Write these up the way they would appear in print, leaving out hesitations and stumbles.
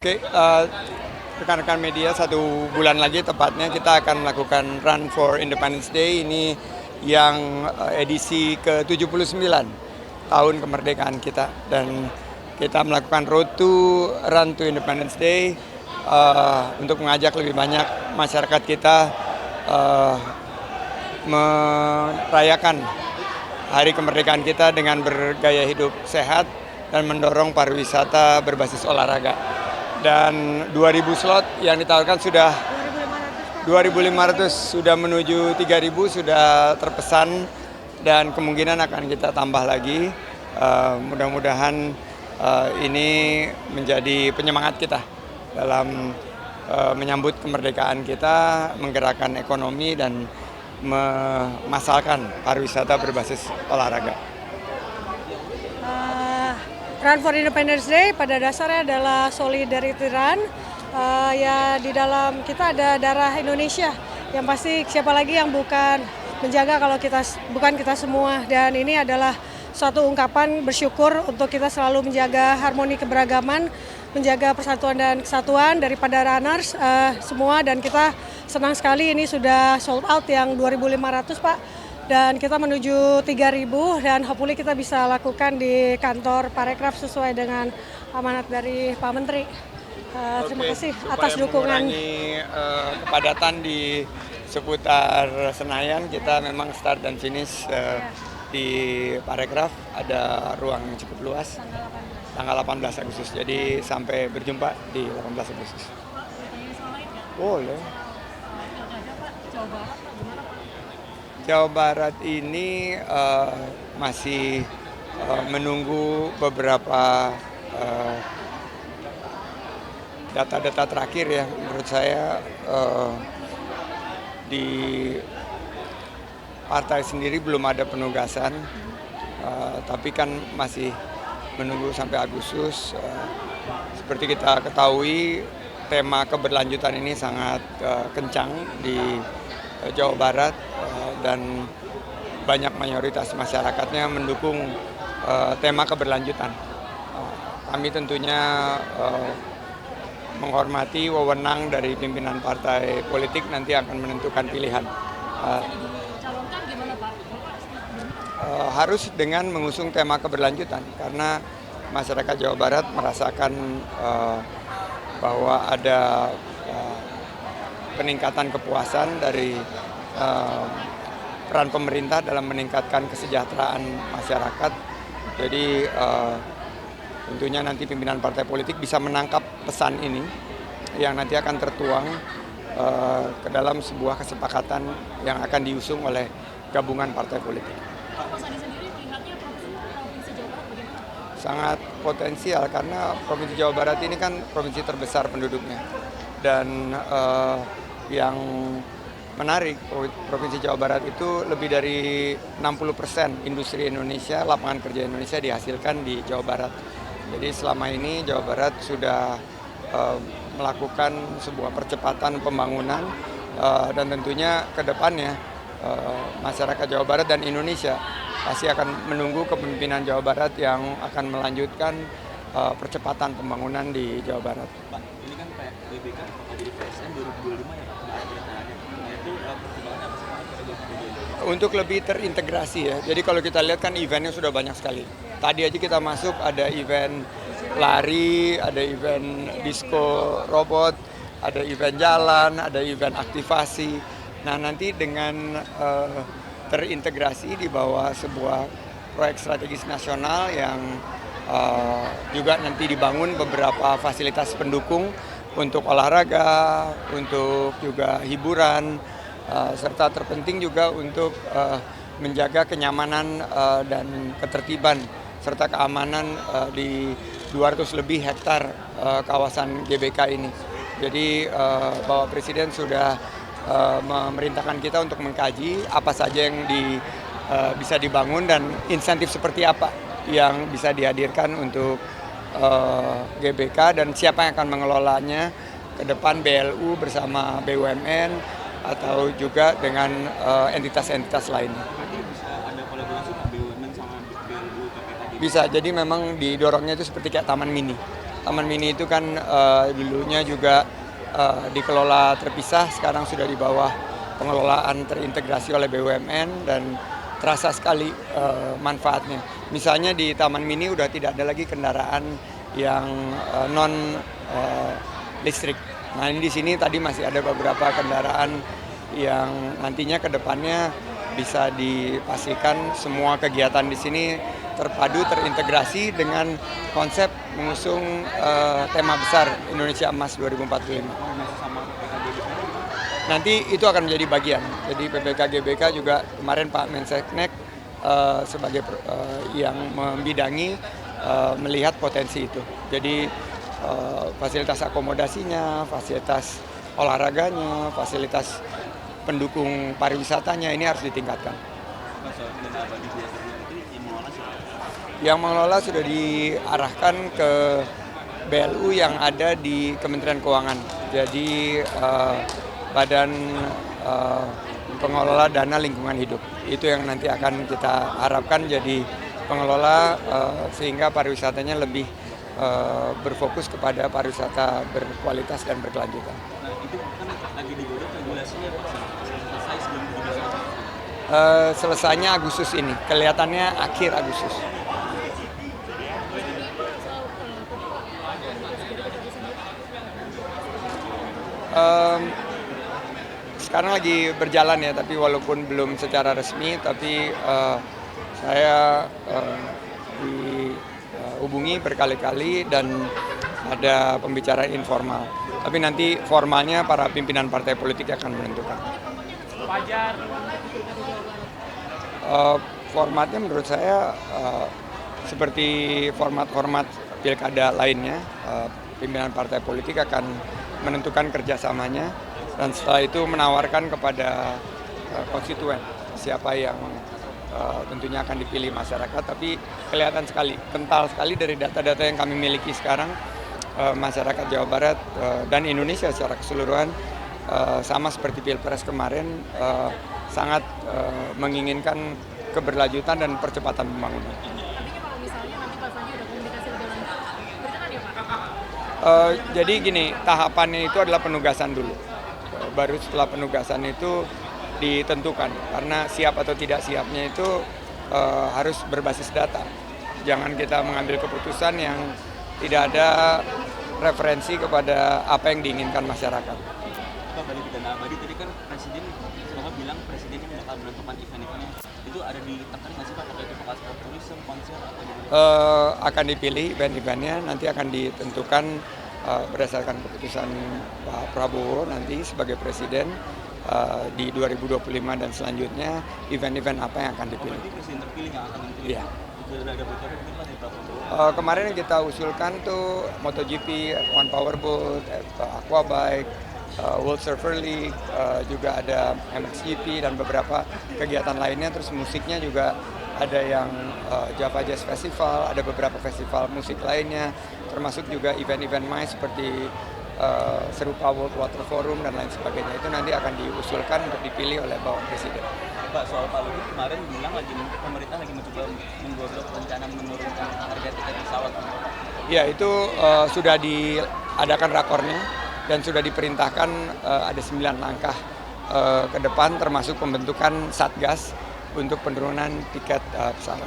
Oke, rekan-rekan media, 1 bulan lagi tepatnya kita akan melakukan Run for Independence Day. Ini yang edisi ke-79 tahun kemerdekaan kita. Dan kita melakukan Road to Run to Independence Day untuk mengajak lebih banyak masyarakat kita merayakan hari kemerdekaan kita dengan bergaya hidup sehat dan mendorong pariwisata berbasis olahraga. Dan 2.000 slot yang ditawarkan sudah 2.500 sudah menuju 3.000 sudah terpesan dan kemungkinan akan kita tambah lagi. Mudah-mudahan ini menjadi penyemangat kita dalam menyambut kemerdekaan kita, menggerakkan ekonomi dan memasalkan pariwisata berbasis olahraga. Run for Independence Day pada dasarnya adalah solidarity run. Ya di dalam kita ada darah Indonesia. Yang pasti siapa lagi yang bukan menjaga kalau bukan kita semua. Dan ini adalah suatu ungkapan bersyukur untuk kita selalu menjaga harmoni keberagaman, menjaga persatuan dan kesatuan daripada runners semua. Dan kita senang sekali ini sudah sold out yang 2.500 Pak. Dan kita menuju 3.000 dan hopefully kita bisa lakukan di kantor Parekraf sesuai dengan amanat dari Pak Menteri. Terima kasih atas dukungan. Mengurangi kepadatan di seputar Senayan, kita memang start dan finish di Parekraf, ada ruang yang cukup luas. Tanggal 18 Agustus, jadi sampai berjumpa di 18 Agustus. Boleh. Jawa Barat ini masih menunggu beberapa data-data terakhir ya. Menurut saya di partai sendiri belum ada penugasan, tapi kan masih menunggu sampai Agustus. Seperti kita ketahui, tema keberlanjutan ini sangat kencang di Jawa Barat dan banyak mayoritas masyarakatnya mendukung tema keberlanjutan. Kami tentunya menghormati wewenang dari pimpinan partai politik nanti akan menentukan pilihan. Harus dengan mengusung tema keberlanjutan karena masyarakat Jawa Barat merasakan bahwa ada peningkatan kepuasan dari peran pemerintah dalam meningkatkan kesejahteraan masyarakat. Jadi tentunya nanti pimpinan partai politik bisa menangkap pesan ini yang nanti akan tertuang ke dalam sebuah kesepakatan yang akan diusung oleh gabungan partai politik. Mas Adi sendiri melihatnya Provinsi Jawa Barat bagaimana? Sangat potensial karena Provinsi Jawa Barat ini kan provinsi terbesar penduduknya. Dan yang menarik, Provinsi Jawa Barat itu lebih dari 60% industri Indonesia, lapangan kerja Indonesia dihasilkan di Jawa Barat. Jadi selama ini Jawa Barat sudah melakukan sebuah percepatan pembangunan dan tentunya ke depannya masyarakat Jawa Barat dan Indonesia pasti akan menunggu kepemimpinan Jawa Barat yang akan melanjutkan percepatan pembangunan di Jawa Barat. Pak, ini kan BBK apakah jadi PSN 2025 ya Pak? Itu pertimbangannya apa sih? Untuk lebih terintegrasi ya. Jadi kalau kita lihat kan eventnya sudah banyak sekali. Tadi aja kita masuk ada event lari, ada event disco robot, ada event jalan, ada event aktivasi. Nah nanti dengan terintegrasi di bawah sebuah proyek strategis nasional yang juga nanti dibangun beberapa fasilitas pendukung untuk olahraga, untuk juga hiburan, serta terpenting juga untuk menjaga kenyamanan dan ketertiban serta keamanan di 200 lebih hektar kawasan GBK ini. Jadi Bapak Presiden sudah memerintahkan kita untuk mengkaji apa saja yang bisa dibangun dan insentif seperti apa yang bisa dihadirkan untuk GBK dan siapa yang akan mengelolanya ke depan, BLU bersama BUMN atau juga dengan entitas-entitas lainnya. Berarti bisa ada kolaborasi Pak BUMN sama BLU terkait tadi? Bisa, jadi memang didorongnya itu seperti kayak taman mini. Taman Mini itu kan dulunya juga dikelola terpisah, sekarang sudah di bawah pengelolaan terintegrasi oleh BUMN dan terasa sekali manfaatnya. Misalnya di Taman Mini udah tidak ada lagi kendaraan yang non listrik. Nah ini di sini tadi masih ada beberapa kendaraan yang nantinya ke depannya bisa dipastikan semua kegiatan di sini terpadu, terintegrasi dengan konsep mengusung tema besar Indonesia Emas 2045. Sama PKGBK Nanti itu akan menjadi bagian. Jadi PPK GBK juga kemarin Pak Menseknek sebagai yang membidangi melihat potensi itu. Jadi fasilitas akomodasinya, fasilitas olahraganya, fasilitas pendukung pariwisatanya ini harus ditingkatkan. soal dana abadi biaya terjun itu yang mengelola siapa? Yang mengelola sudah diarahkan ke BLU yang ada di Kementerian Keuangan. Jadi Badan Pengelola Dana Lingkungan Hidup. Itu yang nanti akan kita harapkan jadi pengelola sehingga pariwisatanya lebih berfokus kepada pariwisata berkualitas dan berkelanjutan. Nah itu kan lagi digodok regulasinya Pak, selesai sebelum 17 Agustus. Selesainya Agustus ini, kelihatannya akhir Agustus. Sekarang lagi berjalan ya, tapi walaupun belum secara resmi, tapi saya dihubungi berkali-kali dan ada pembicaraan informal. Tapi nanti formalnya para pimpinan partai politik akan menentukan. Formatnya menurut saya seperti format-format pilkada lainnya, pimpinan partai politik akan menentukan kerjasamanya dan setelah itu menawarkan kepada konstituen siapa yang tentunya akan dipilih masyarakat. Tapi kelihatan sekali, kental sekali dari data-data yang kami miliki sekarang, masyarakat Jawa Barat dan Indonesia secara keseluruhan sama seperti Pilpres kemarin sangat menginginkan keberlanjutan dan percepatan pembangunan. Artinya kalau misalnya nanti Pak Sandi udah komunikasi lebih lanjut, berkenan ya Pak? Jadi gini, tahapannya itu adalah penugasan dulu. Baru setelah penugasan itu ditentukan. Karena siap atau tidak siapnya itu harus berbasis data. Jangan kita mengambil keputusan yang tidak ada referensi kepada apa yang diinginkan masyarakat. Pak, balik ke dana abadi tadi kan Presiden Bapak bilang Presiden yang bakal menentukan event-eventnya. Itu ada ditekan nggak sih Pak, apakah itu bakal sport tourism, konser atau gimana? Akan dipilih event-eventnya, nanti akan ditentukan berdasarkan keputusan Pak Prabowo nanti sebagai Presiden di 2025 dan selanjutnya event-event apa yang akan dipilih. Berarti Presiden terpilih yang akan dipilih? Iya. Sudah ada bocoran mungkin Pak dari Pak Prabowo? Kemarin yang kita usulkan tuh MotoGP, F1 Powerboat, Aquabike, World Surfer League, juga ada MXGP dan beberapa kegiatan lainnya. Terus musiknya juga ada yang Java Jazz Festival, ada beberapa festival musik lainnya, termasuk juga event-event MICE seperti serupa World Water Forum dan lain sebagainya. Itu nanti akan diusulkan untuk dipilih oleh Bapak Presiden. Pak, soal Pak Luhut kemarin bilang pemerintah lagi mencoba menggodok rencana menurunkan harga tiket pesawat. Ya, itu sudah diadakan rakornya dan sudah diperintahkan ada 9 langkah ke depan termasuk pembentukan Satgas untuk penurunan tiket pesawat.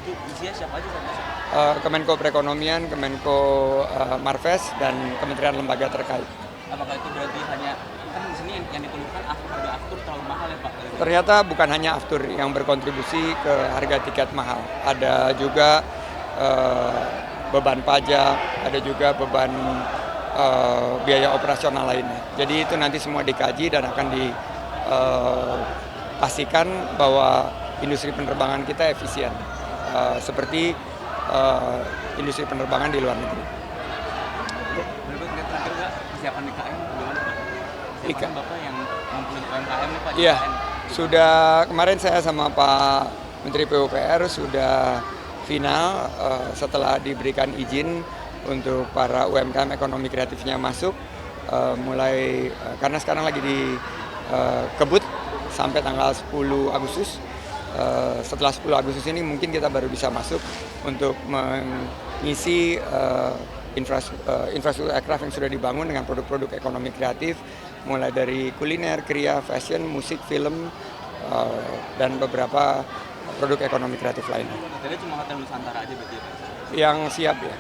Itu isinya siapa aja Pak? Kemenko Perekonomian, Kemenko Marves, dan kementerian lembaga terkait. Apakah itu berarti hanya, kan di sini yang dikeluhkan harga aftur terlalu mahal ya Pak? Ternyata bukan hanya aftur yang berkontribusi ke harga tiket mahal. Ada juga beban pajak, ada juga beban biaya operasional lainnya. Jadi itu nanti semua dikaji dan akan dipastikan bahwa industri penerbangan kita efisien. Seperti industri penerbangan di luar negeri. Berikut terakhir nggak persiapan IKN bagaimana Pak? Persiapan Bapak yang ngumpulin UMKM nih Pak di Iya, IKN. sudah kemarin saya sama Pak Menteri PUPR sudah final setelah diberikan izin untuk para UMKM ekonomi kreatifnya masuk mulai karena sekarang lagi dikebut sampai tanggal 10 Agustus. Setelah 10 Agustus ini mungkin kita baru bisa masuk untuk mengisi infrastruktur aircraft yang sudah dibangun dengan produk-produk ekonomi kreatif, mulai dari kuliner, kriya, fashion, musik, film, dan beberapa produk ekonomi kreatif lainnya. Hotelnya cuma Hotel Nusantara aja berarti ya Pak? Yang siap ya,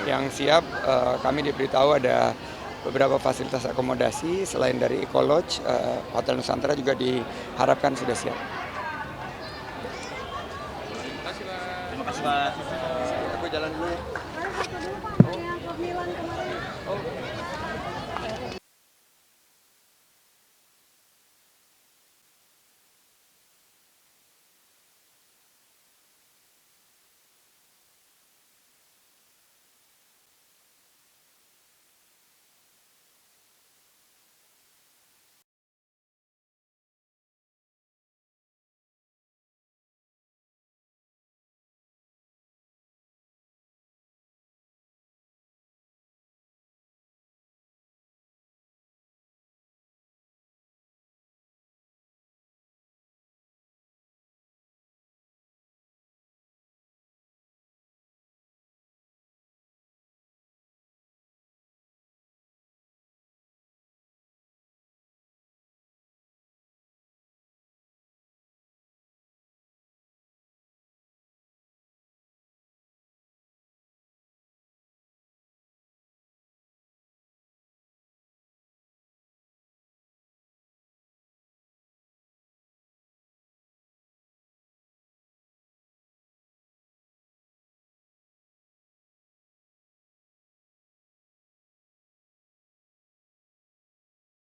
yang siap kami diberitahu ada beberapa fasilitas akomodasi selain dari Eco Lodge, Hotel Nusantara juga diharapkan sudah siap. Terima kasih Pak. Aku jalan dulu ya.